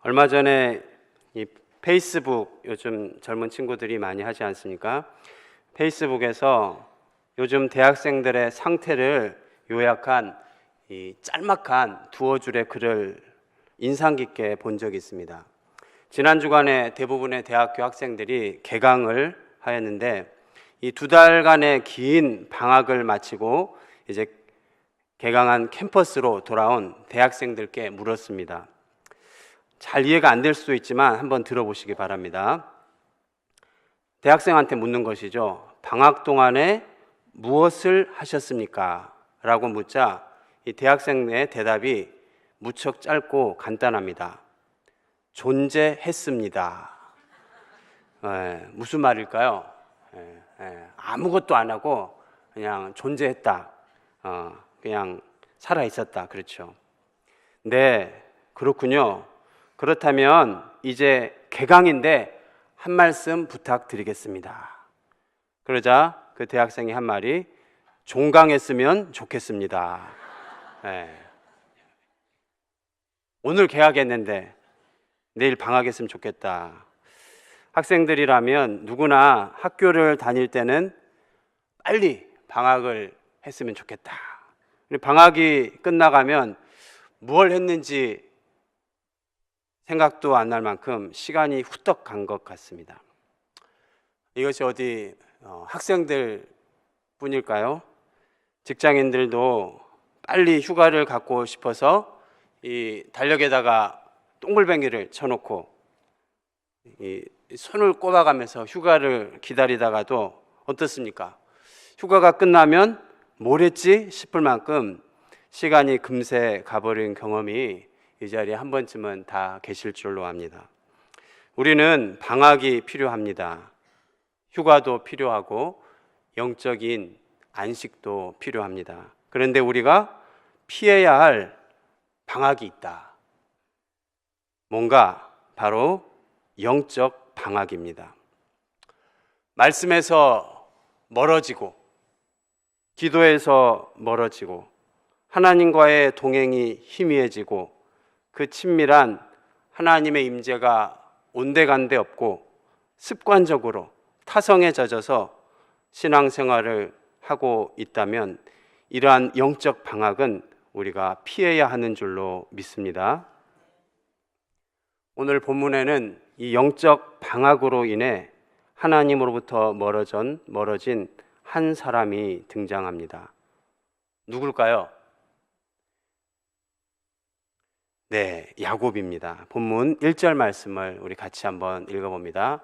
얼마 전에 이 페이스북, 요즘 젊은 친구들이 많이 하지 않습니까? 페이스북에서 요즘 대학생들의 상태를 요약한 이 짤막한 두어 줄의 글을 인상 깊게 본 적이 있습니다. 지난 주간에 대부분의 대학교 학생들이 개강을 하였는데, 이 2달간의 긴 방학을 마치고 이제 개강한 캠퍼스로 돌아온 대학생들께 물었습니다. 잘 이해가 안 될 수도 있지만 한번 들어보시기 바랍니다. 대학생한테 묻는 것이죠. 방학 동안에 무엇을 하셨습니까? 라고 묻자 이 대학생의 대답이 무척 짧고 간단합니다. 존재했습니다. 무슨 말일까요? 아무것도 안 하고 그냥 존재했다. 그냥 살아있었다. 그렇죠. 네, 그렇군요. 그렇다면 이제 개강인데 한 말씀 부탁드리겠습니다. 그러자 그 대학생이 한 말이 종강했으면 좋겠습니다. 오늘 개학했는데 내일 방학했으면 좋겠다. 학생들이라면 누구나 학교를 다닐 때는 빨리 방학을 했으면 좋겠다. 방학이 끝나가면 뭘 했는지 생각도 안 날 만큼 시간이 후딱 간 것 같습니다. 이것이 어디 학생들 뿐일까요? 직장인들도 빨리 휴가를 갖고 싶어서 이 달력에다가 동글뱅이를 쳐놓고 이 손을 꼽아가면서 휴가를 기다리다가도 어떻습니까? 휴가가 끝나면 뭘 했지 싶을 만큼 시간이 금세 가버린 경험이 이 자리에 한 번쯤은 다 계실 줄로 압니다. 우리는 방학이 필요합니다. 휴가도 필요하고 영적인 안식도 필요합니다. 그런데 우리가 피해야 할 방학이 있다. 뭔가 바로 영적 방학입니다. 말씀에서 멀어지고 기도에서 멀어지고 하나님과의 동행이 희미해지고 그 친밀한 하나님의 임재가 온데간데 없고 습관적으로 타성에 젖어서 신앙생활을 하고 있다면 이러한 영적 방학은 우리가 피해야 하는 줄로 믿습니다. 오늘 본문에는 이 영적 방학으로 인해 하나님으로부터 멀어진 한 사람이 등장합니다. 누굴까요? 네, 야곱입니다. 본문 1절 말씀을 우리 같이 한번 읽어봅니다.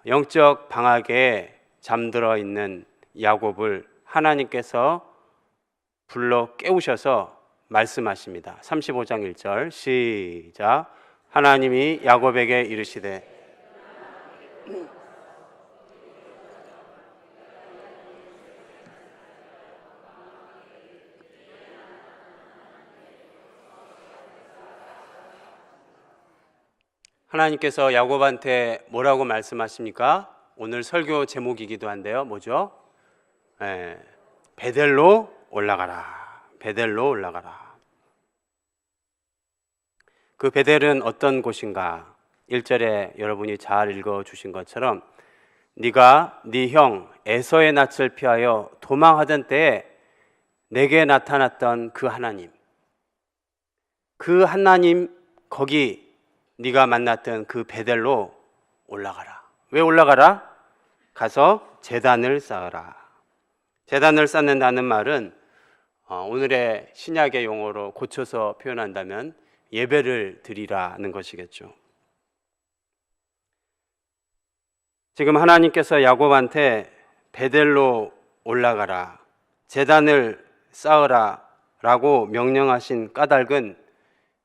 영적 방학에 잠들어 있는 야곱을 하나님께서 불러 깨우셔서 말씀하십니다. 35장 1절 시작. 하나님이 야곱에게 이르시되 하나님께서 야곱한테 뭐라고 말씀하십니까? 오늘 설교 제목이기도 한데요. 뭐죠? 베델로 올라가라. 베델로 올라가라. 그 베델은 어떤 곳인가? 1절에 여러분이 잘 읽어주신 것처럼 네가 네 형 에서의 낯을 피하여 도망하던 때에 내게 나타났던 그 하나님, 거기 네가 만났던 그 베델로 올라가라. 왜 올라가라? 가서 제단을 쌓아라. 제단을 쌓는다는 말은 오늘의 신약의 용어로 고쳐서 표현한다면 예배를 드리라는 것이겠죠. 지금 하나님께서 야곱한테 베델로 올라가라, 제단을 쌓으라 라고 명령하신 까닭은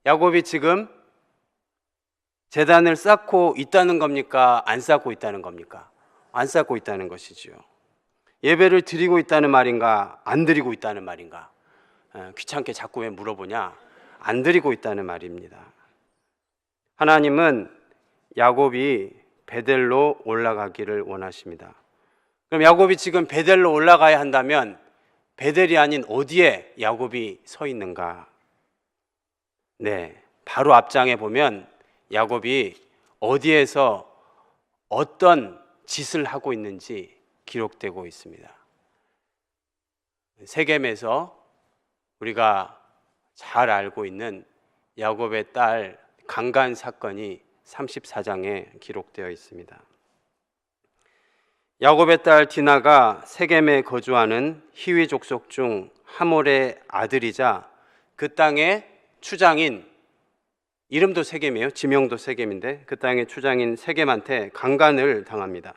야곱이 지금 제단을 쌓고 있다는 겁니까? 안 쌓고 있다는 겁니까? 안 쌓고 있다는 것이지요. 예배를 드리고 있다는 말인가? 안 드리고 있다는 말인가? 귀찮게 자꾸 왜 물어보냐? 안 드리고 있다는 말입니다. 하나님은 야곱이 베델로 올라가기를 원하십니다. 그럼 야곱이 지금 베델로 올라가야 한다면 베델이 아닌 어디에 야곱이 서 있는가? 네, 바로 앞장에 보면 야곱이 어디에서 어떤 짓을 하고 있는지 기록되고 있습니다. 세겜에서 우리가 잘 알고 있는 야곱의 딸 강간 사건이 34장에 기록되어 있습니다. 야곱의 딸 디나가 세겜에 거주하는 히위 족속 중 하몰의 아들이자 그 땅의 추장인, 이름도 세겜이에요. 지명도 세겜인데 그 땅의 추장인 세겜한테 강간을 당합니다.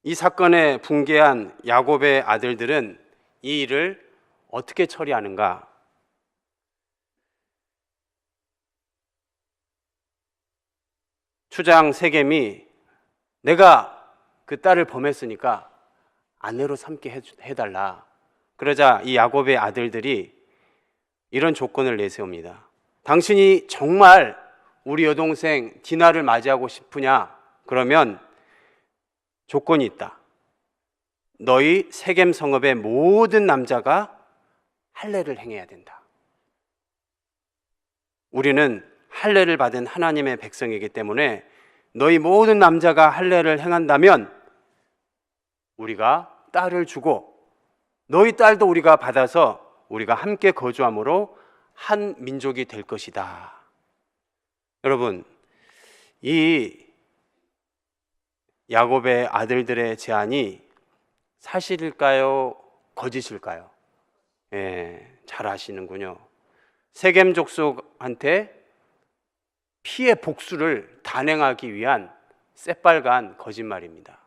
이 사건에 붕괴한 야곱의 아들들은 이 일을 어떻게 처리하는가? 추장 세겜이 내가 그 딸을 범했으니까 아내로 삼게 해달라. 그러자 이 야곱의 아들들이 이런 조건을 내세웁니다. 당신이 정말 우리 여동생 디나를 맞이하고 싶으냐? 그러면 조건이 있다. 너희 세겜 성읍의 모든 남자가 할례를 행해야 된다. 우리는 할례를 받은 하나님의 백성이기 때문에 너희 모든 남자가 할례를 행한다면 우리가 딸을 주고 너희 딸도 우리가 받아서 우리가 함께 거주함으로 한 민족이 될 것이다. 여러분, 이 야곱의 아들들의 제안이 사실일까요? 거짓일까요? 잘 아시는군요. 세겜 족속한테 피해 복수를 단행하기 위한 새빨간 거짓말입니다.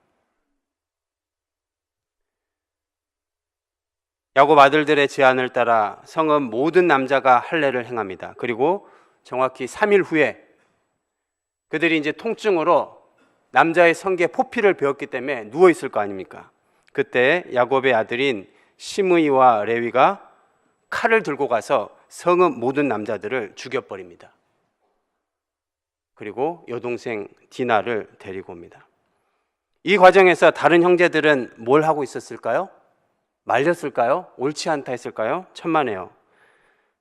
야곱 아들들의 제안을 따라 성읍 모든 남자가 할례를 행합니다. 그리고 정확히 3일 후에 그들이 이제 통증으로 남자의 성기에 포피를 베었기 때문에 누워 있을 거 아닙니까? 그때 야곱의 아들인 시므이와 레위가 칼을 들고 가서 성읍 모든 남자들을 죽여버립니다. 그리고 여동생 디나를 데리고 옵니다. 이 과정에서 다른 형제들은 뭘 하고 있었을까요? 말렸을까요? 옳지 않다 했을까요? 천만에요.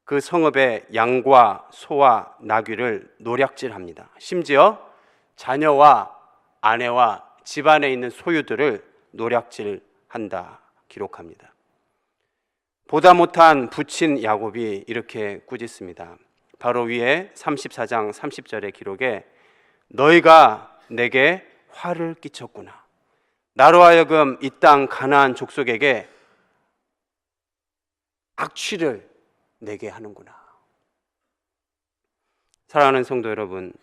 그 성읍의 양과 소와 나귀를 노략질합니다. 심지어 자녀와 아내와 집안에 있는 소유들을 노략질한다 기록합니다. 보다 못한 부친 야곱이 이렇게 꾸짖습니다. 바로 위에 34장 30절의 기록에 너희가 내게 화를 끼쳤구나. 나로 하여금 이 땅 가나안 족속에게 악취를 내게 하는구나. 사랑하는 성도 여러분,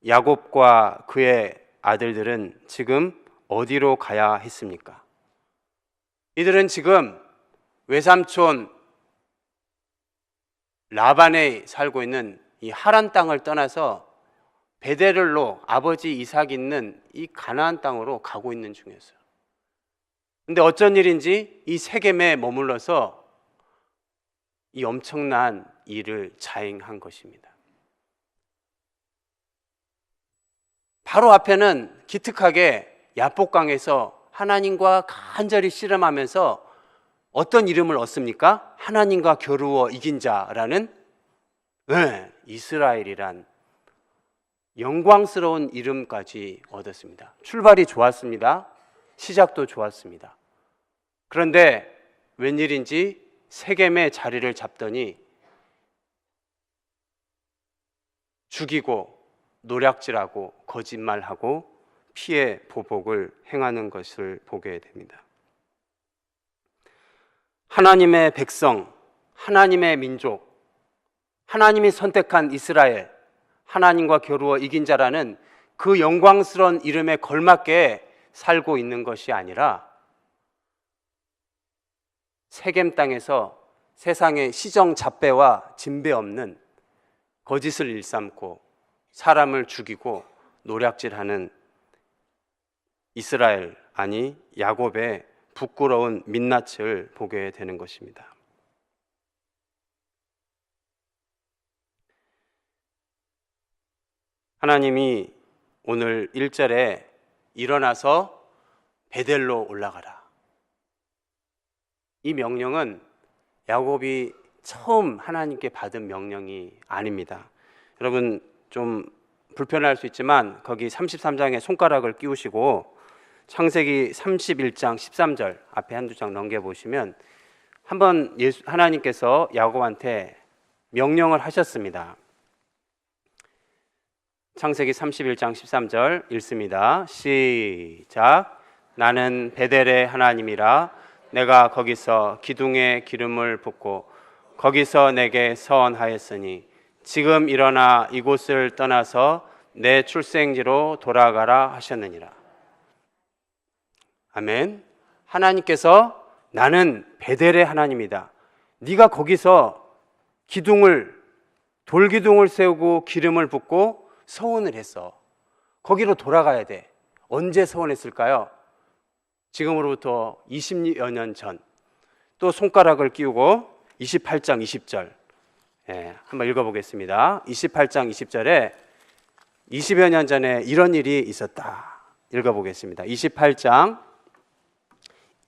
야곱과 그의 아들들은 지금 어디로 가야 했습니까? 이들은 지금 외삼촌 라반에 살고 있는 이 하란 땅을 떠나서 베델로 아버지 이삭이 있는 이 가나안 땅으로 가고 있는 중이었어요. 근데 어쩐 일인지 이 세겜에 머물러서 이 엄청난 일을 자행한 것입니다. 바로 앞에는 기특하게 야복강에서 하나님과 간절히 씨름하면서 어떤 이름을 얻습니까? 하나님과 겨루어 이긴 자라는 이스라엘이란 영광스러운 이름까지 얻었습니다. 출발이 좋았습니다. 시작도 좋았습니다. 그런데 웬일인지 세겜의 자리를 잡더니 죽이고 노략질하고 거짓말하고 피해 보복을 행하는 것을 보게 됩니다. 하나님의 백성, 하나님의 민족, 하나님이 선택한 이스라엘, 하나님과 겨루어 이긴 자라는 그 영광스러운 이름에 걸맞게 살고 있는 것이 아니라 세겜 땅에서 세상의 시정잡배와 진배 없는 거짓을 일삼고 사람을 죽이고 노략질하는 이스라엘, 아니 야곱의 부끄러운 민낯을 보게 되는 것입니다. 하나님이 오늘 1절에 일어나서 베델로 올라가라, 이 명령은 야곱이 처음 하나님께 받은 명령이 아닙니다. 여러분 좀 불편할 수 있지만 거기 33장에 손가락을 끼우시고 창세기 31장 13절 앞에 한두 장 넘겨 보시면 한번 하나님께서 야곱한테 명령을 하셨습니다. 창세기 31장 13절 읽습니다. 시작. 나는 베델의 하나님이라 내가 거기서 기둥에 기름을 붓고 거기서 내게 서원하였으니 지금 일어나 이곳을 떠나서 내 출생지로 돌아가라 하셨느니라. 아멘. 하나님께서 나는 베델의 하나님이다. 네가 거기서 돌기둥을 세우고 기름을 붓고 서원을 했어. 거기로 돌아가야 돼. 언제 서원했을까요? 지금으로부터 20여 년 전. 또 손가락을 끼우고 28장 20절 한번 읽어보겠습니다. 28장 20절에 20여 년 전에 이런 일이 있었다. 읽어보겠습니다. 28장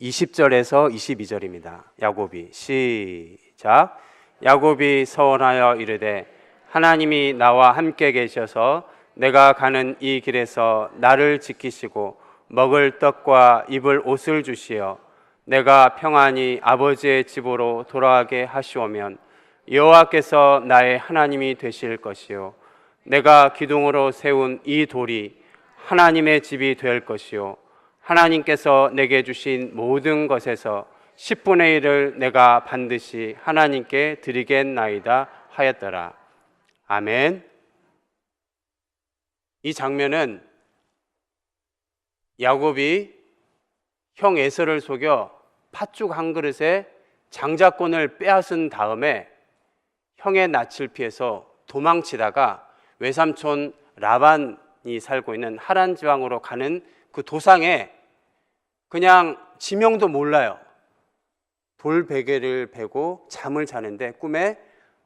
20절에서 22절입니다. 야곱이 시작. 야곱이 서원하여 이르되 하나님이 나와 함께 계셔서 내가 가는 이 길에서 나를 지키시고 먹을 떡과 입을 옷을 주시어 내가 평안히 아버지의 집으로 돌아가게 하시오면 여호와께서 나의 하나님이 되실 것이요 내가 기둥으로 세운 이 돌이 하나님의 집이 될 것이요 하나님께서 내게 주신 모든 것에서 10분의 1을 내가 반드시 하나님께 드리겠나이다 하였더라. 아멘. 이 장면은 야곱이 형 에서를 속여 팥죽 한 그릇에 장자권을 빼앗은 다음에 형의 낯을 피해서 도망치다가 외삼촌 라반이 살고 있는 하란 지방으로 가는 그 도상에 그냥 지명도 몰라요. 돌베개를 베고 잠을 자는데 꿈에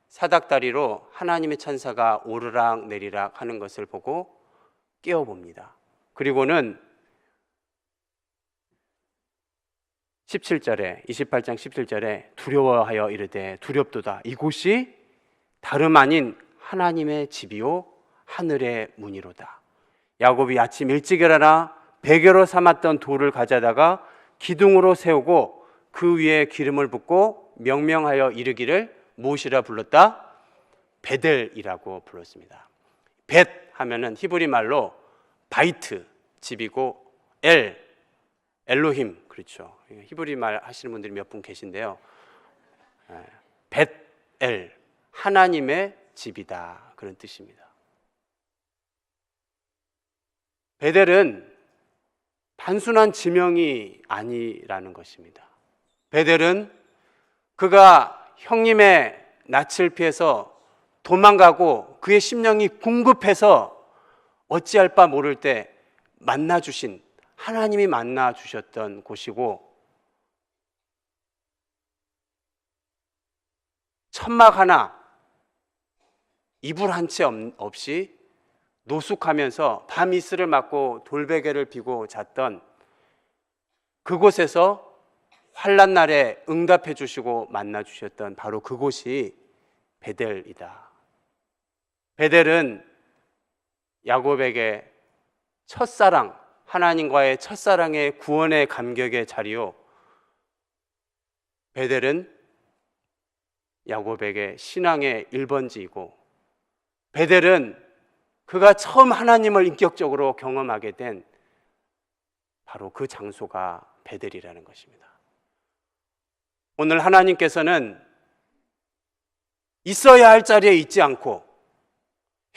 사닥다리로 하나님의 천사가 오르락 내리락 하는 것을 보고 깨어봅니다. 그리고는 17절에 28장 17절에 두려워하여 이르되 두렵도다. 이곳이 다름 아닌 하나님의 집이요 하늘의 문이로다. 야곱이 아침 일찍 일어나 베개로 삼았던 돌을 가져다가 기둥으로 세우고 그 위에 기름을 붓고 명명하여 이르기를 무엇이라 불렀다? 베델이라고 불렀습니다. 벳 하면은 히브리 말로 바이트 집이고 엘로힘 그렇죠. 히브리 말 하시는 분들이 몇 분 계신데요. 벳엘 하나님의 집이다 그런 뜻입니다. 베델은 단순한 지명이 아니라는 것입니다. 베델은 그가 형님의 낯을 피해서 도망가고 그의 심령이 궁급해서 어찌할 바 모를 때 만나주신 하나님이 만나주셨던 곳이고 천막 하나 이불 한 채 없이 노숙하면서 밤 이슬을 맞고 돌베개를 비고 잤던 그곳에서 환난 날에 응답해 주시고 만나 주셨던 바로 그곳이 베델이다. 베델은 야곱에게 첫사랑, 하나님과의 첫사랑의 구원의 감격의 자리요, 베델은 야곱에게 신앙의 1번지이고 베델은 그가 처음 하나님을 인격적으로 경험하게 된 바로 그 장소가 베델이라는 것입니다. 오늘 하나님께서는 있어야 할 자리에 있지 않고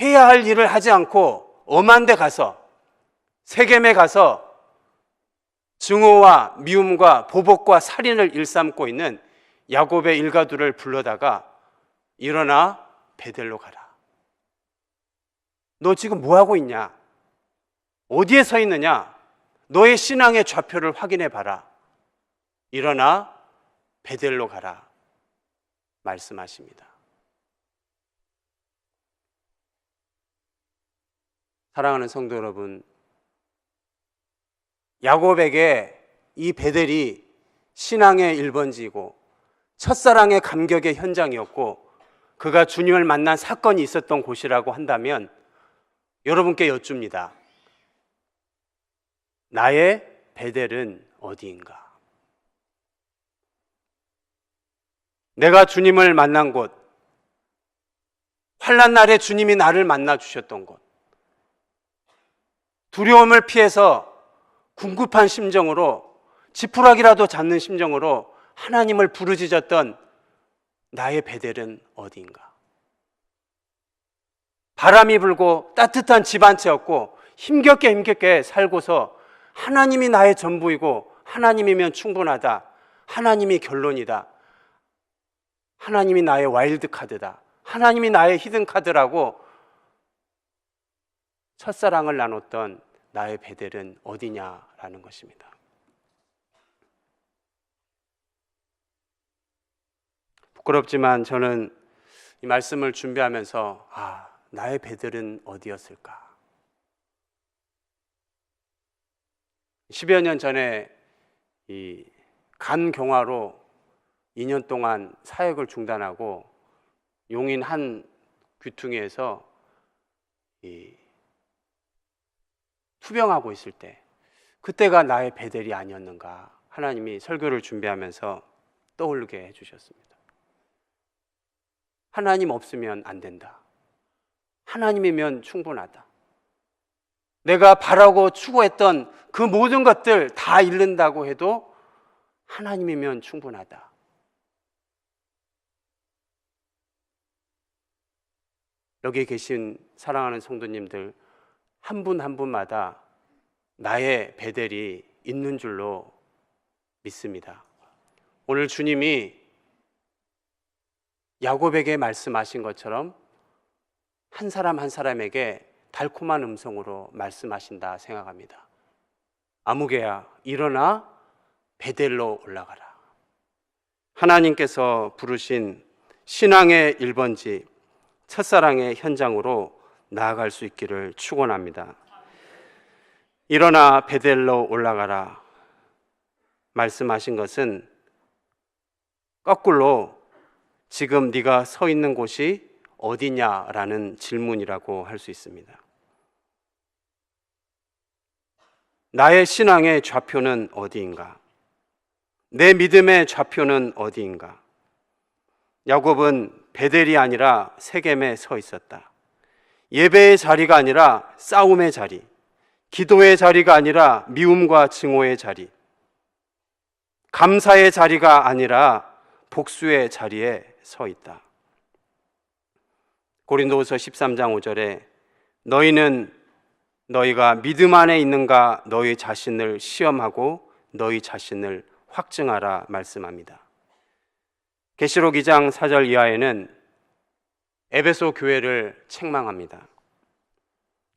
해야 할 일을 하지 않고 엄한 데 가서 세겜에 가서 증오와 미움과 보복과 살인을 일삼고 있는 야곱의 일가들을 불러다가 일어나 베델로 가라. 너 지금 뭐하고 있냐? 어디에 서 있느냐? 너의 신앙의 좌표를 확인해 봐라. 일어나 베델로 가라 말씀하십니다. 사랑하는 성도 여러분, 야곱에게 이 베델이 신앙의 1번지이고 첫사랑의 감격의 현장이었고 그가 주님을 만난 사건이 있었던 곳이라고 한다면 여러분께 여쭙니다. 나의 베델은 어디인가? 내가 주님을 만난 곳, 환난 날에 주님이 나를 만나 주셨던 곳, 두려움을 피해서 궁급한 심정으로, 지푸라기라도 잡는 심정으로 하나님을 부르짖었던 나의 베델은 어디인가? 바람이 불고 따뜻한 집 한 채 없고 힘겹게 살고서 하나님이 나의 전부이고 하나님이면 충분하다, 하나님이 결론이다, 하나님이 나의 와일드 카드다, 하나님이 나의 히든 카드라고 첫사랑을 나눴던 나의 베델은 어디냐라는 것입니다. 부끄럽지만 저는 이 말씀을 준비하면서 나의 베델은 어디였을까? 10여 년 전에 이 간경화로 2년 동안 사역을 중단하고 용인 한 귀퉁이에서 투병하고 있을 때, 그때가 나의 베델이 아니었는가 하나님이 설교를 준비하면서 떠올리게 해주셨습니다. 하나님 없으면 안 된다, 하나님이면 충분하다, 내가 바라고 추구했던 그 모든 것들 다 잃는다고 해도 하나님이면 충분하다. 여기 계신 사랑하는 성도님들 한 분 한 분마다 나의 베델이 있는 줄로 믿습니다. 오늘 주님이 야곱에게 말씀하신 것처럼 한 사람 한 사람에게 달콤한 음성으로 말씀하신다 생각합니다. 아무개야, 일어나 베델로 올라가라. 하나님께서 부르신 신앙의 1번지, 첫사랑의 현장으로 나아갈 수 있기를 축원합니다. 일어나 베델로 올라가라 말씀하신 것은 거꾸로 지금 네가 서 있는 곳이 어디냐라는 질문이라고 할 수 있습니다. 나의 신앙의 좌표는 어디인가? 내 믿음의 좌표는 어디인가? 야곱은 베델이 아니라 세겜에 서 있었다. 예배의 자리가 아니라 싸움의 자리, 기도의 자리가 아니라 미움과 증오의 자리, 감사의 자리가 아니라 복수의 자리에 서 있다. 고린도후서 13장 5절에 너희는 너희가 믿음 안에 있는가 너희 자신을 시험하고 너희 자신을 확증하라 말씀합니다. 계시록 2장 4절 이하에는 에베소 교회를 책망합니다.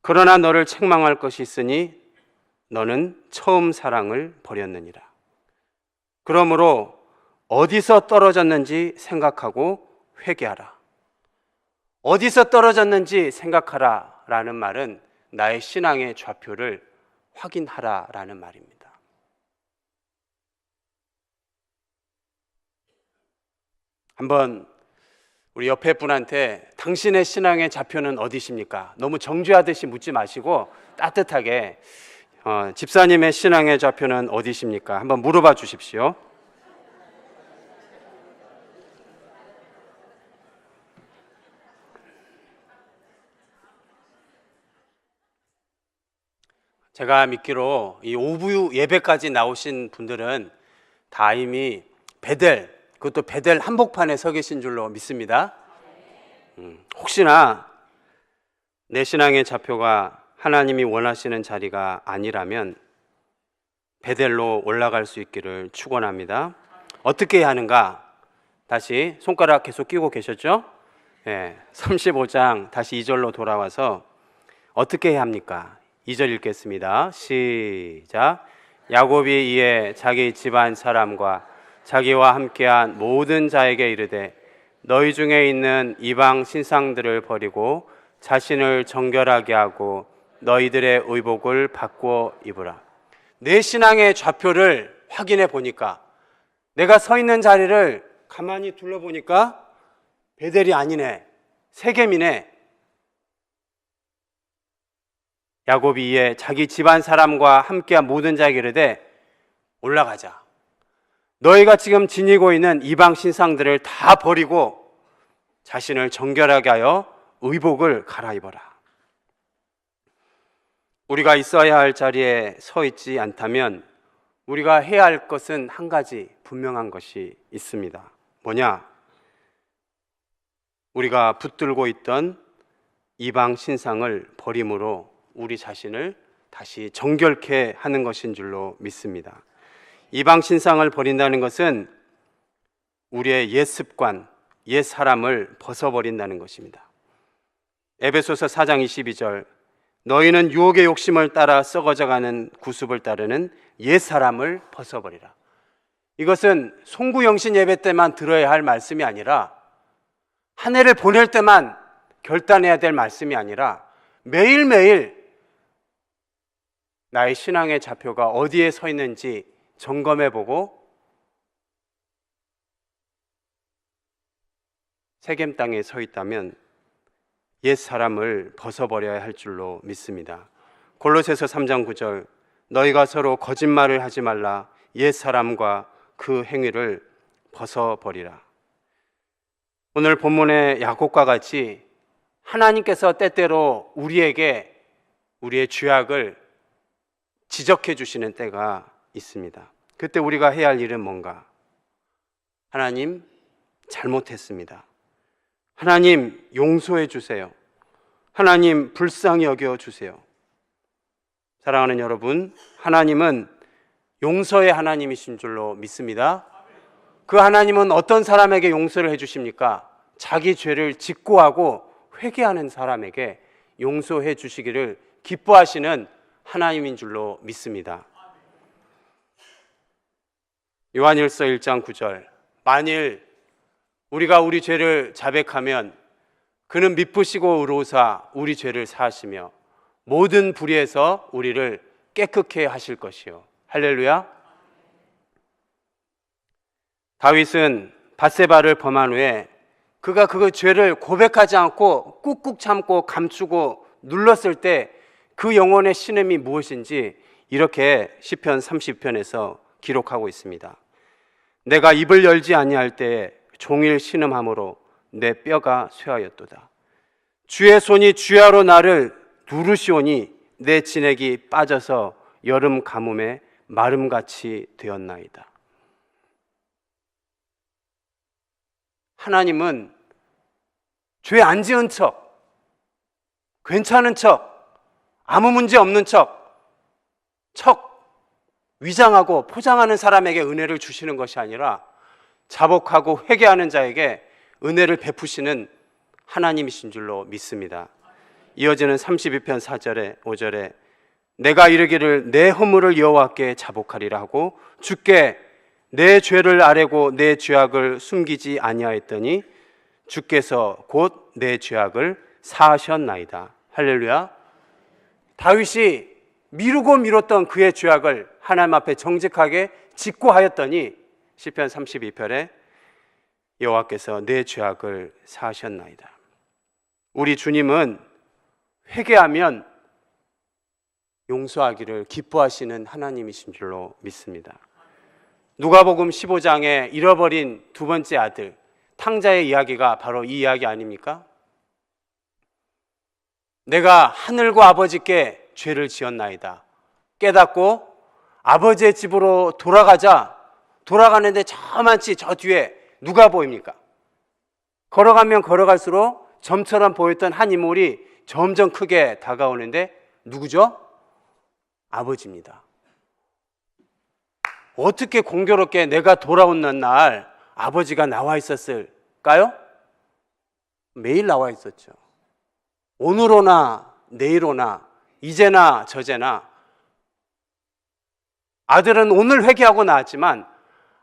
그러나 너를 책망할 것이 있으니 너는 처음 사랑을 버렸느니라. 그러므로 어디서 떨어졌는지 생각하고 회개하라. 어디서 떨어졌는지 생각하라 라는 말은 나의 신앙의 좌표를 확인하라 라는 말입니다. 한번 우리 옆에 분한테 당신의 신앙의 좌표는 어디십니까? 너무 정죄하듯이 묻지 마시고 따뜻하게 집사님의 신앙의 좌표는 어디십니까? 한번 물어봐 주십시오. 제가 믿기로 이 오부 예배까지 나오신 분들은 다 이미 베델, 그것도 베델 한복판에 서 계신 줄로 믿습니다. 혹시나 내 신앙의 좌표가 하나님이 원하시는 자리가 아니라면 베델로 올라갈 수 있기를 축원합니다. 어떻게 해야 하는가? 다시 손가락 계속 끼고 계셨죠? 35장 다시 2절로 돌아와서 어떻게 해야 합니까? 2절 읽겠습니다. 시작. 야곱이 이에 자기 집안 사람과 자기와 함께한 모든 자에게 이르되 너희 중에 있는 이방 신상들을 버리고 자신을 정결하게 하고 너희들의 의복을 바꾸어 입으라. 내 신앙의 좌표를 확인해 보니까, 내가 서 있는 자리를 가만히 둘러보니까 베델이 아니네, 세겜이네. 야곱이 이에 자기 집안 사람과 함께한 모든 자에게 이르되 올라가자. 너희가 지금 지니고 있는 이방 신상들을 다 버리고 자신을 정결하게 하여 의복을 갈아입어라. 우리가 있어야 할 자리에 서 있지 않다면 우리가 해야 할 것은 한 가지 분명한 것이 있습니다. 뭐냐? 우리가 붙들고 있던 이방 신상을 버림으로 우리 자신을 다시 정결케 하는 것인 줄로 믿습니다. 이방 신상을 버린다는 것은 우리의 옛 습관, 옛 사람을 벗어버린다는 것입니다. 에베소서 4장 22절, 너희는 유혹의 욕심을 따라 썩어져가는 구습을 따르는 옛 사람을 벗어버리라. 이것은 송구영신 예배 때만 들어야 할 말씀이 아니라, 한 해를 보낼 때만 결단해야 될 말씀이 아니라 매일매일 나의 신앙의 좌표가 어디에 서 있는지 점검해보고 세겜 땅에 서 있다면 옛 사람을 벗어버려야 할 줄로 믿습니다. 골로새서 3장 9절, 너희가 서로 거짓말을 하지 말라. 옛 사람과 그 행위를 벗어버리라. 오늘 본문의 야곱과 같이 하나님께서 때때로 우리에게 우리의 죄악을 지적해 주시는 때가 있습니다. 그때 우리가 해야 할 일은 뭔가? 하나님, 잘못했습니다. 하나님, 용서해 주세요. 하나님, 불쌍히 여겨 주세요. 사랑하는 여러분, 하나님은 용서의 하나님이신 줄로 믿습니다. 그 하나님은 어떤 사람에게 용서를 해 주십니까? 자기 죄를 직고하고 회개하는 사람에게 용서해 주시기를 기뻐하시는 하나님인 줄로 믿습니다. 요한일서 1장 9절, 만일 우리가 우리 죄를 자백하면 그는 미쁘시고 의로우사 우리 죄를 사하시며 모든 불의에서 우리를 깨끗게 하실 것이요. 할렐루야. 다윗은 밧세바를 범한 후에 그가 그 죄를 고백하지 않고 꾹꾹 참고 감추고 눌렀을 때 그 영혼의 신음이 무엇인지 이렇게 시편 30편에서 기록하고 있습니다. 내가 입을 열지 아니할 때에 종일 신음함으로 내 뼈가 쇠하였도다. 주의 손이 주야로 나를 누르시오니 내 진액이 빠져서 여름 가뭄에 마름같이 되었나이다. 하나님은 죄 안 지은 척, 괜찮은 척, 아무 문제 없는 척 위장하고 포장하는 사람에게 은혜를 주시는 것이 아니라 자복하고 회개하는 자에게 은혜를 베푸시는 하나님이신 줄로 믿습니다. 이어지는 32편 4절에 5절에 내가 이르기를 내 허물을 여호와께 자복하리라 하고 주께 내 죄를 아뢰고 내 죄악을 숨기지 아니하였더니 주께서 곧 내 죄악을 사하셨나이다. 할렐루야. 다윗이 미루고 미뤘던 그의 죄악을 하나님 앞에 정직하게 직고하였더니 시편 32편에 여호와께서 내 죄악을 사하셨나이다. 우리 주님은 회개하면 용서하기를 기뻐하시는 하나님이신 줄로 믿습니다. 누가복음 15장에 잃어버린 두 번째 아들 탕자의 이야기가 바로 이 이야기 아닙니까? 내가 하늘과 아버지께 죄를 지었나이다 깨닫고 아버지의 집으로 돌아가는데 저만치 저 뒤에 누가 보입니까? 걸어가면 걸어갈수록 점처럼 보였던 한 인물이 점점 크게 다가오는데 누구죠? 아버지입니다. 어떻게 공교롭게 내가 돌아오는 날 아버지가 나와 있었을까요? 매일 나와 있었죠. 오늘 오나 내일 오나 이제나 저제나 아들은 오늘 회개하고 나왔지만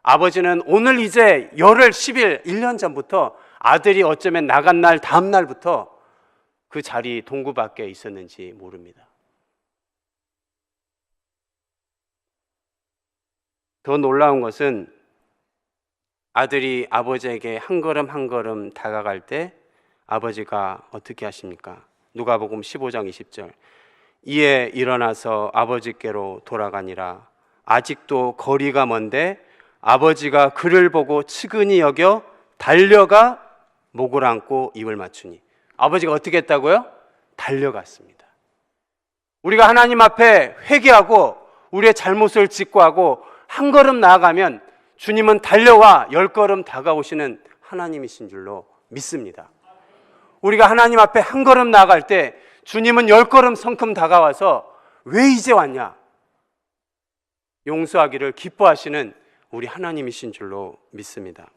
아버지는 오늘 이제 열흘 10일 1년 전부터 아들이 어쩌면 나간 날 다음 날부터 그 자리 동구 밖에 있었는지 모릅니다. 더 놀라운 것은 아들이 아버지에게 한 걸음 한 걸음 다가갈 때 아버지가 어떻게 하십니까? 누가복음 15장 20절. 이에 일어나서 아버지께로 돌아가니라. 아직도 거리가 먼데 아버지가 그를 보고 측은히 여겨 달려가 목을 안고 입을 맞추니. 아버지가 어떻게 했다고요? 달려갔습니다. 우리가 하나님 앞에 회개하고 우리의 잘못을 직구하고 한 걸음 나아가면 주님은 달려와 10걸음 다가오시는 하나님이신 줄로 믿습니다. 우리가 하나님 앞에 한 걸음 나아갈 때 주님은 10걸음 성큼 다가와서 왜 이제 왔냐? 용서하기를 기뻐하시는 우리 하나님이신 줄로 믿습니다.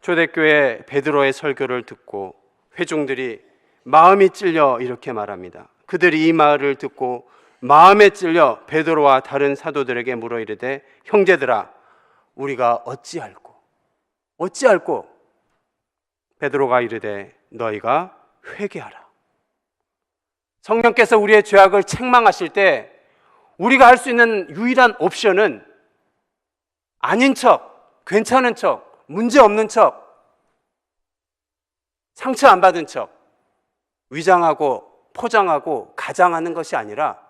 초대교회 베드로의 설교를 듣고 회중들이 마음이 찔려 이렇게 말합니다. 그들이 이 말을 듣고 마음에 찔려 베드로와 다른 사도들에게 물어 이르되 형제들아 우리가 어찌할꼬? 베드로가 이르되 너희가 회개하라. 성령께서 우리의 죄악을 책망하실 때 우리가 할 수 있는 유일한 옵션은 아닌 척, 괜찮은 척, 문제 없는 척, 상처 안 받은 척, 위장하고 포장하고 가장하는 것이 아니라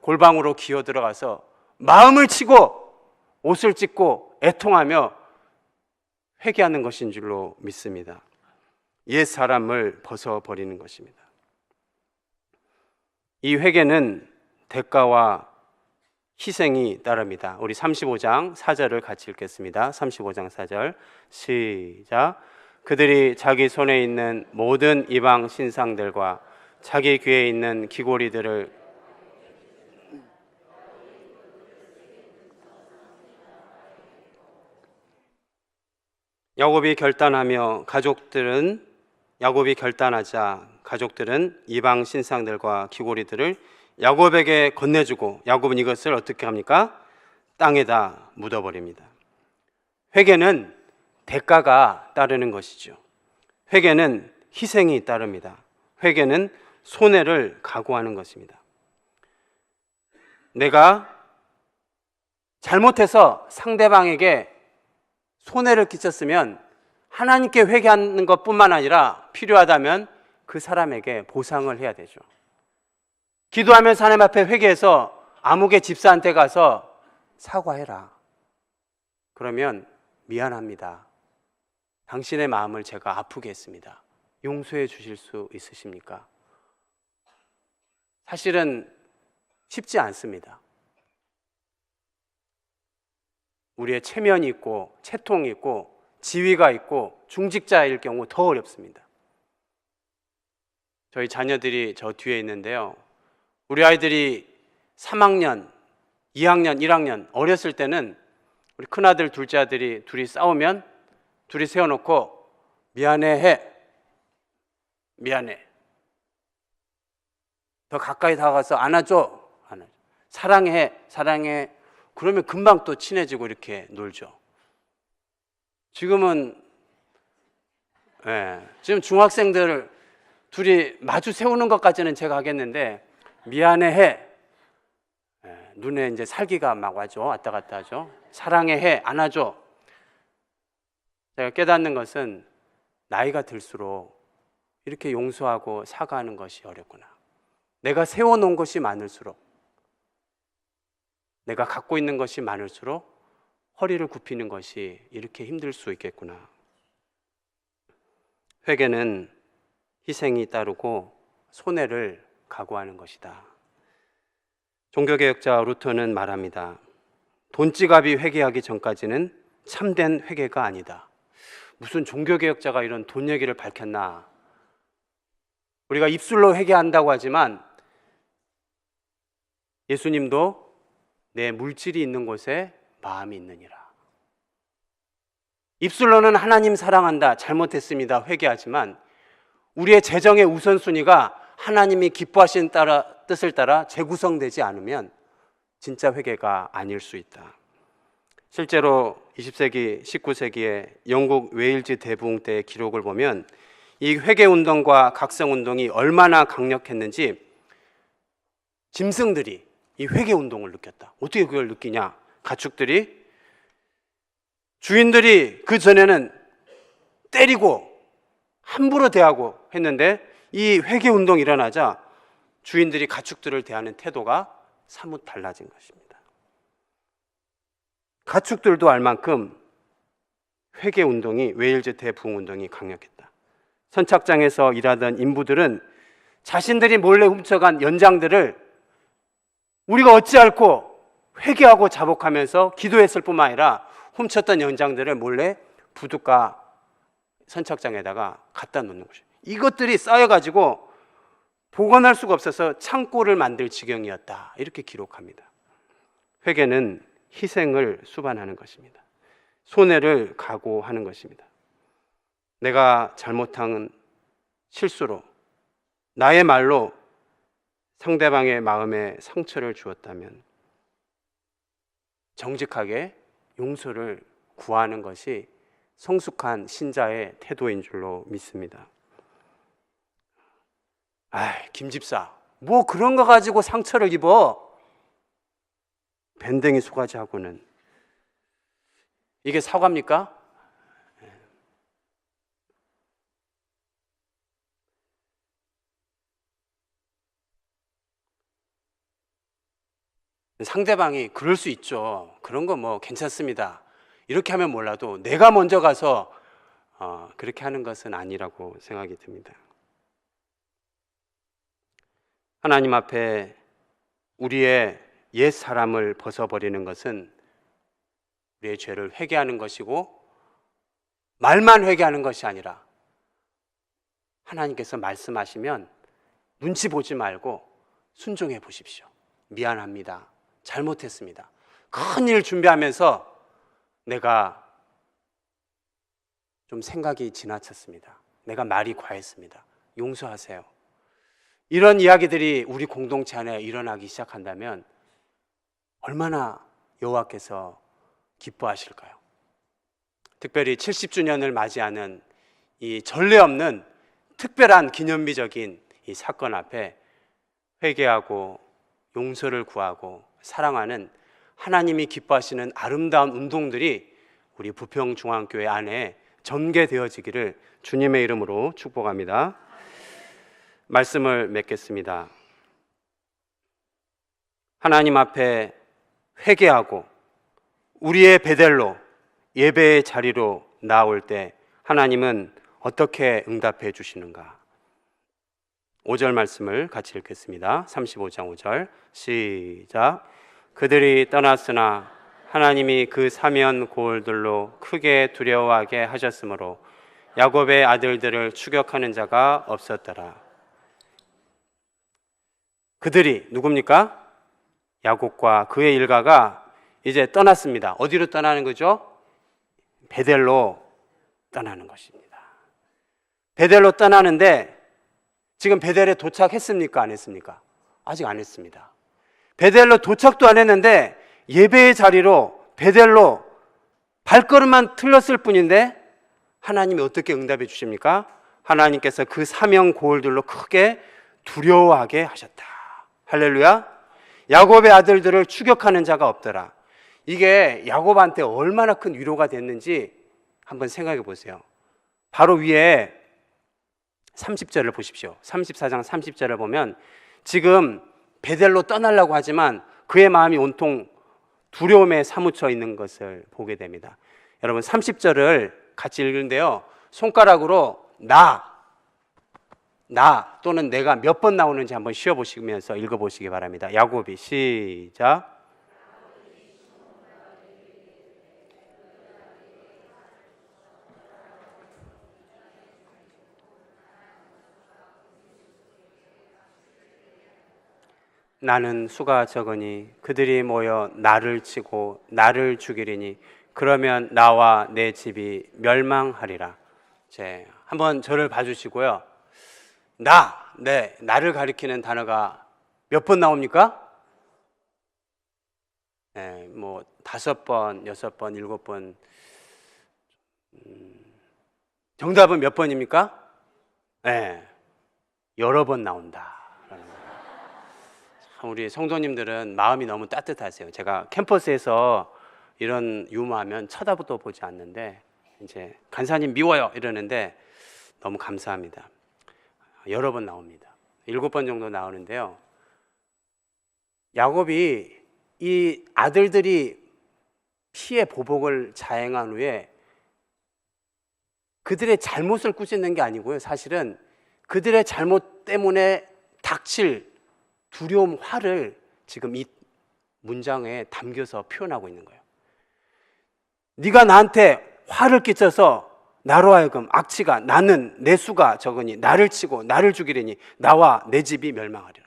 골방으로 기어 들어가서 마음을 치고 옷을 찢고 애통하며 회개하는 것인 줄로 믿습니다. 옛 사람을 벗어버리는 것입니다. 이 회개는 대가와 희생이 따릅니다. 우리 35장 4절을 같이 읽겠습니다. 35장 4절 시작. 그들이 자기 손에 있는 모든 이방 신상들과 자기 귀에 있는 귀고리들을 야곱이 결단하자 가족들은 이방 신상들과 귀고리들을 야곱에게 건네주고 야곱은 이것을 어떻게 합니까? 땅에다 묻어버립니다. 회개는 대가가 따르는 것이죠. 회개는 희생이 따릅니다. 회개는 손해를 각오하는 것입니다. 내가 잘못해서 상대방에게 손해를 끼쳤으면 하나님께 회개하는 것뿐만 아니라 필요하다면 그 사람에게 보상을 해야 되죠. 기도하면서 하나님 앞에 회개해서 아무개 집사한테 가서 사과해라. 그러면 미안합니다. 당신의 마음을 제가 아프게 했습니다. 용서해 주실 수 있으십니까? 사실은 쉽지 않습니다. 우리의 체면이 있고 채통이 있고 지위가 있고 중직자일 경우 더 어렵습니다. 저희 자녀들이 저 뒤에 있는데요. 우리 아이들이 3학년, 2학년, 1학년 어렸을 때는 우리 큰아들, 둘째 아들이 둘이 싸우면 둘이 세워놓고 미안해. 더 가까이 다가가서 안아줘. 사랑해. 그러면 금방 또 친해지고 이렇게 놀죠. 지금은 지금 중학생들 둘이 마주 세우는 것까지는 제가 하겠는데 미안해. 눈에 이제 살기가 막 와죠. 왔다 갔다 하죠. 사랑해. 안아줘. 제가 깨닫는 것은 나이가 들수록 이렇게 용서하고 사과하는 것이 어렵구나. 내가 세워놓은 것이 많을수록, 내가 갖고 있는 것이 많을수록 허리를 굽히는 것이 이렇게 힘들 수 있겠구나. 회개는 희생이 따르고 손해를 각오하는 것이다. 종교개혁자 루터는 말합니다. 돈지갑이 회개하기 전까지는 참된 회개가 아니다. 무슨 종교개혁자가 이런 돈 얘기를 밝혔나. 우리가 입술로 회개한다고 하지만 예수님도 내 물질이 있는 곳에 마음이 있느니라. 입술로는 하나님 사랑한다, 잘못했습니다, 회개하지만 우리의 재정의 우선순위가 하나님이 기뻐하시는 뜻을 따라 재구성되지 않으면 진짜 회개가 아닐 수 있다. 실제로 20세기, 19세기의 영국 웨일즈 대부흥 때의 기록을 보면 이 회개운동과 각성운동이 얼마나 강력했는지 짐승들이 이 회개운동을 느꼈다. 어떻게 그걸 느끼냐? 가축들이 주인들이 그 전에는 때리고 함부로 대하고 했는데 이 회개 운동이 일어나자 주인들이 가축들을 대하는 태도가 사뭇 달라진 것입니다. 가축들도 알 만큼 회개 운동이, 웨일즈 대부흥 운동이 강력했다. 선착장에서 일하던 인부들은 자신들이 몰래 훔쳐간 연장들을 우리가 어찌할꼬 회개하고 자복하면서 기도했을 뿐만 아니라 훔쳤던 연장들을 몰래 부둣가 선착장에다가 갖다 놓는 것이에요. 이것들이 쌓여가지고 보관할 수가 없어서 창고를 만들 지경이었다, 이렇게 기록합니다. 회개는 희생을 수반하는 것입니다. 손해를 각오하는 것입니다. 내가 잘못한 실수로 나의 말로 상대방의 마음에 상처를 주었다면 정직하게 용서를 구하는 것이 성숙한 신자의 태도인 줄로 믿습니다. 김 집사, 뭐 그런 거 가지고 상처를 입어? 밴댕이 소가지하고는. 이게 사과입니까? 상대방이 그럴 수 있죠. 그런 거 뭐 괜찮습니다, 이렇게 하면 몰라도 내가 먼저 가서 그렇게 하는 것은 아니라고 생각이 듭니다. 하나님 앞에 우리의 옛 사람을 벗어버리는 것은 우리의 죄를 회개하는 것이고, 말만 회개하는 것이 아니라 하나님께서 말씀하시면 눈치 보지 말고 순종해 보십시오. 미안합니다, 잘못했습니다, 큰일 준비하면서 내가 좀 생각이 지나쳤습니다, 내가 말이 과했습니다, 용서하세요. 이런 이야기들이 우리 공동체 안에 일어나기 시작한다면 얼마나 여호와께서 기뻐하실까요? 특별히 70주년을 맞이하는 이 전례 없는 특별한 기념비적인 이 사건 앞에 회개하고 용서를 구하고 사랑하는 하나님이 기뻐하시는 아름다운 운동들이 우리 부평중앙교회 안에 전개되어지기를 주님의 이름으로 축복합니다. 말씀을 맺겠습니다. 하나님 앞에 회개하고 우리의 베델로 예배의 자리로 나올 때 하나님은 어떻게 응답해 주시는가? 5절 말씀을 같이 읽겠습니다. 35장 5절 시작. 그들이 떠났으나 하나님이 그 사면 고을들로 크게 두려워하게 하셨으므로 야곱의 아들들을 추격하는 자가 없었더라. 그들이 누굽니까? 야곱과 그의 일가가 이제 떠났습니다. 어디로 떠나는 거죠? 베델로 떠나는 것입니다. 베델로 떠나는데 지금 베델에 도착했습니까? 안 했습니까? 아직 안 했습니다. 베델로 도착도 안 했는데 예배의 자리로 베델로 발걸음만 틀렸을 뿐인데 하나님이 어떻게 응답해 주십니까? 하나님께서 그 사명 고을들로 크게 두려워하게 하셨다. 할렐루야. 야곱의 아들들을 추격하는 자가 없더라. 이게 야곱한테 얼마나 큰 위로가 됐는지 한번 생각해 보세요. 바로 위에 30절을 보십시오. 34장 30절을 보면 지금 베델로 떠나려고 하지만 그의 마음이 온통 두려움에 사무쳐 있는 것을 보게 됩니다. 여러분 30절을 같이 읽는데요, 손가락으로 나 또는 내가 몇 번 나오는지 한번 쉬어보시면서 읽어보시기 바랍니다. 야곱이 시작. 나는 수가 적으니 그들이 모여 나를 치고 나를 죽이리니 그러면 나와 내 집이 멸망하리라. 한번 저를 봐주시고요. 나를 가리키는 단어가 몇 번 나옵니까? 뭐 5번, 6번, 7번. 정답은 몇 번입니까? 여러 번 나온다. 우리 성도님들은 마음이 너무 따뜻하세요. 제가 캠퍼스에서 이런 유머하면 쳐다보도 보지 않는데 이제 간사님 미워요 이러는데 너무 감사합니다. 여러 번 나옵니다. 7번 정도 나오는데요. 야곱이 이 아들들이 피해 보복을 자행한 후에 그들의 잘못을 꾸짖는 게 아니고요. 사실은 그들의 잘못 때문에 닥칠 두려움, 화를 지금 이 문장에 담겨서 표현하고 있는 거예요. 네가 나한테 화를 끼쳐서 나로 하여금 악취가 나는 내 수가 적으니 나를 치고 나를 죽이려니 나와 내 집이 멸망하리라.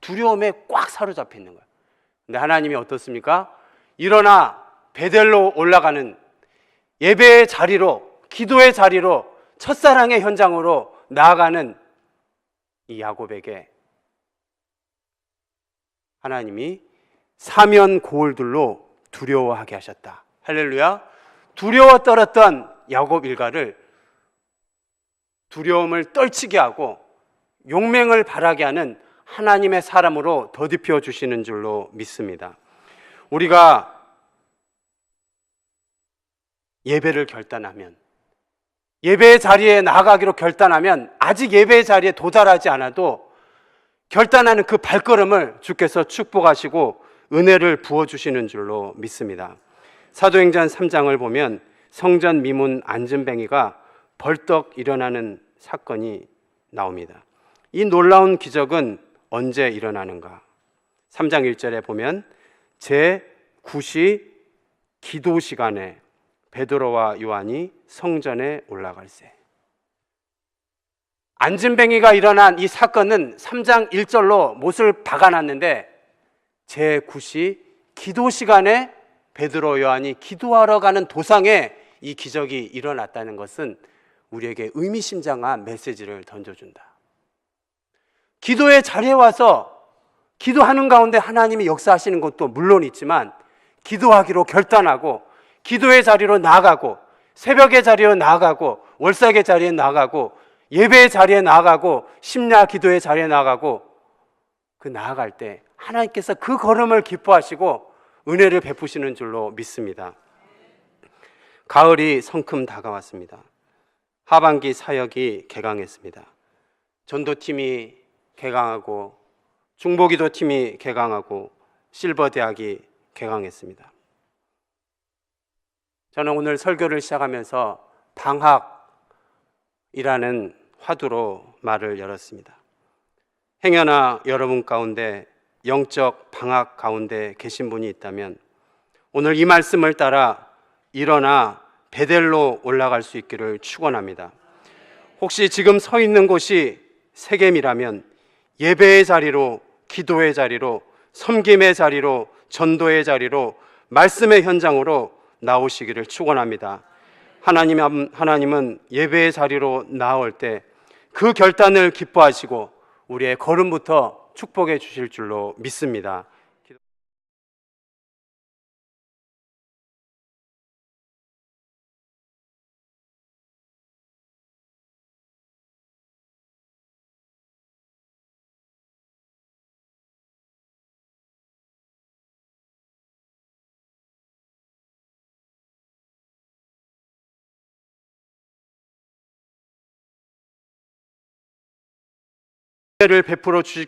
두려움에 꽉 사로잡혀 있는 거예요. 근데 하나님이 어떻습니까? 일어나 베델로 올라가는 예배의 자리로, 기도의 자리로, 첫사랑의 현장으로 나아가는 이 야곱에게 하나님이 사면 고울들로 두려워하게 하셨다. 할렐루야. 두려워 떨었던 야곱 일가를 두려움을 떨치게 하고 용맹을 발하게 하는 하나님의 사람으로 더듬혀 주시는 줄로 믿습니다. 우리가 예배를 결단하면, 예배의 자리에 나아가기로 결단하면 아직 예배의 자리에 도달하지 않아도 결단하는 그 발걸음을 주께서 축복하시고 은혜를 부어주시는 줄로 믿습니다. 사도행전 3장을 보면 성전 미문 안전뱅이가 벌떡 일어나는 사건이 나옵니다. 이 놀라운 기적은 언제 일어나는가? 3장 1절에 보면 제9시 기도 시간에 베드로와 요한이 성전에 올라갈세. 안전뱅이가 일어난 이 사건은 3장 1절로 못을 박아놨는데 제9시 기도 시간에 베드로 요한이 기도하러 가는 도상에 이 기적이 일어났다는 것은 우리에게 의미심장한 메시지를 던져준다. 기도의 자리에 와서 기도하는 가운데 하나님이 역사하시는 것도 물론 있지만 기도하기로 결단하고 기도의 자리로 나아가고 새벽의 자리로 나아가고 월삭의 자리에 나아가고 예배의 자리에 나아가고 심야 기도의 자리에 나아가고 그 나아갈 때 하나님께서 그 걸음을 기뻐하시고 은혜를 베푸시는 줄로 믿습니다. 가을이 성큼 다가왔습니다. 하반기 사역이 개강했습니다. 전도팀이 개강하고 중보기도팀이 개강하고 실버대학이 개강했습니다. 저는 오늘 설교를 시작하면서 방학이라는 화두로 말을 열었습니다. 행여나 여러분 가운데 영적 방학 가운데 계신 분이 있다면 오늘 이 말씀을 따라 일어나 베델로 올라갈 수 있기를 축원합니다. 혹시 지금 서 있는 곳이 세겜이라면 예배의 자리로, 기도의 자리로, 섬김의 자리로, 전도의 자리로, 말씀의 현장으로 나오시기를 축원합니다. 하나님은 예배의 자리로 나올 때 그 결단을 기뻐하시고 우리의 걸음부터 축복해 주실 줄로 믿습니다. 은혜를 베풀어 주실